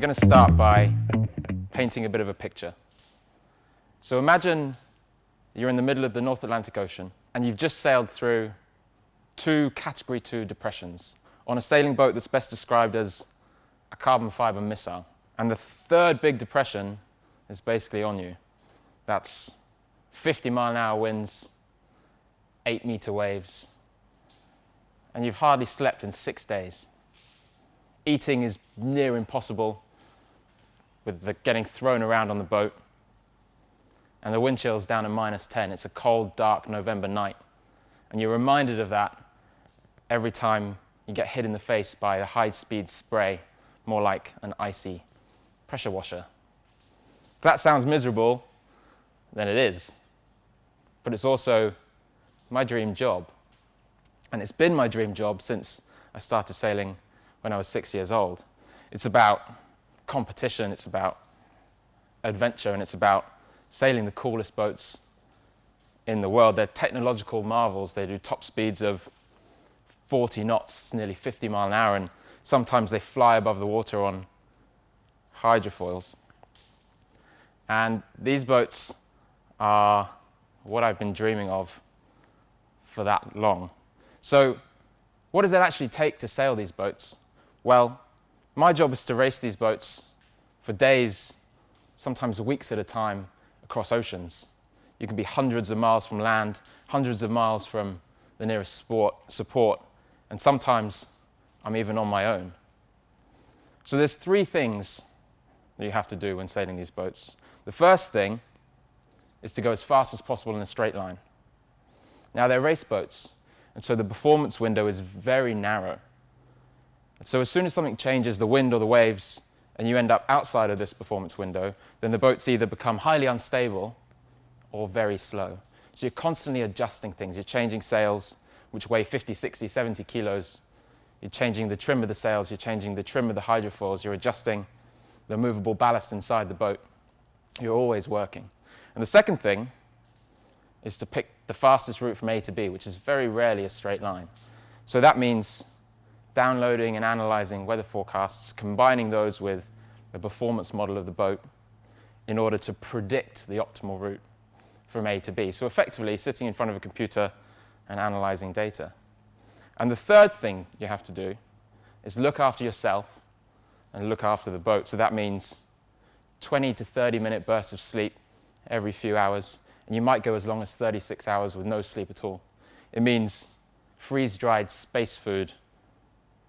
going to start by painting a bit of a picture. So imagine you're in the middle of the North Atlantic Ocean and you've just sailed through two Category 2 depressions on a sailing boat that's best described as a carbon fiber missile. And the third big depression is basically on you. That's 50-mile-an-hour winds, 8-meter waves, and you've hardly slept in 6 days. Eating is near impossible with the getting thrown around on the boat, and the wind chill's down at -10. It's a cold, dark November night, and you're reminded of that every time you get hit in the face by a high-speed spray, more like an icy pressure washer. If that sounds miserable, then it is. But it's also my dream job. And it's been my dream job since I started sailing when I was 6 years old. It's about competition, it's about adventure, and it's about sailing the coolest boats in the world. They're technological marvels. They do top speeds of 40 knots, nearly 50 miles an hour, and sometimes they fly above the water on hydrofoils. And these boats are what I've been dreaming of for that long. So what does it actually take to sail these boats? Well, my job is to race these boats for days, sometimes weeks at a time, across oceans. You can be hundreds of miles from land, hundreds of miles from the nearest support, and sometimes I'm even on my own. So there's three things that you have to do when sailing these boats. The first thing is to go as fast as possible in a straight line. Now, they're race boats, and so the performance window is very narrow. So as soon as something changes, the wind or the waves, and you end up outside of this performance window, then the boats either become highly unstable or very slow. So you're constantly adjusting things. You're changing sails, which weigh 50, 60, 70 kilos. You're changing the trim of the sails. You're changing the trim of the hydrofoils. You're adjusting the movable ballast inside the boat. You're always working. And the second thing is to pick the fastest route from A to B, which is very rarely a straight line. So that means downloading and analyzing weather forecasts, combining those with the performance model of the boat in order to predict the optimal route from A to B. So effectively sitting in front of a computer and analyzing data. And the third thing you have to do is look after yourself and look after the boat. So that means 20 to 30-minute bursts of sleep every few hours, and you might go as long as 36 hours with no sleep at all. It means freeze-dried space food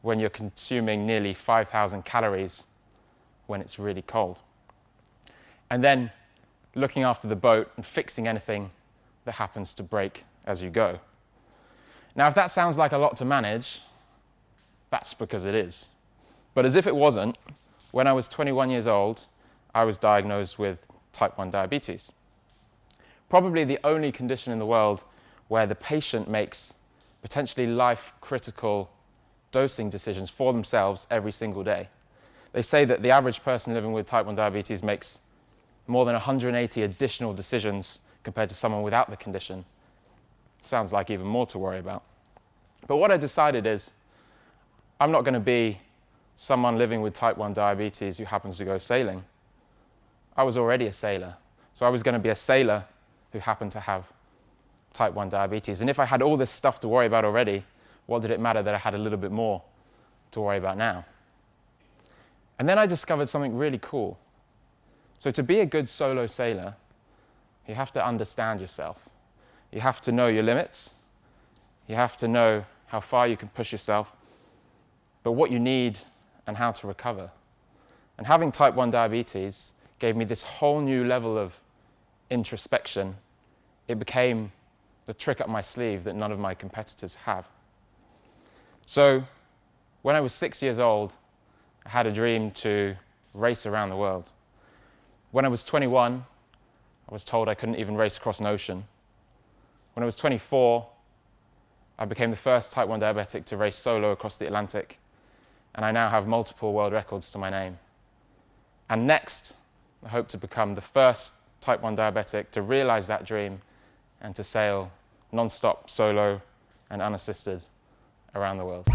when you're consuming nearly 5,000 calories when it's really cold. And then looking after the boat and fixing anything that happens to break as you go. Now, if that sounds like a lot to manage, that's because it is. But as if it wasn't, when I was 21 years old, I was diagnosed with type 1 diabetes. Probably the only condition in the world where the patient makes potentially life-critical dosing decisions for themselves every single day. They say that the average person living with type 1 diabetes makes more than 180 additional decisions compared to someone without the condition. It sounds like even more to worry about. But what I decided is, I'm not going to be someone living with type 1 diabetes who happens to go sailing. I was already a sailor, so I was going to be a sailor who happened to have type 1 diabetes. And if I had all this stuff to worry about already, what did it matter that I had a little bit more to worry about now? And then I discovered something really cool. So to be a good solo sailor, you have to understand yourself. You have to know your limits. You have to know how far you can push yourself, but what you need and how to recover. And having type 1 diabetes gave me this whole new level of introspection. It became the trick up my sleeve that none of my competitors have. So when I was 6 years old, I had a dream to race around the world. When I was 21, I was told I couldn't even race across an ocean. When I was 24, I became the first type 1 diabetic to race solo across the Atlantic, and I now have multiple world records to my name. And next, I hope to become the first type 1 diabetic to realize that dream and to sail non-stop, solo, and unassisted around the world.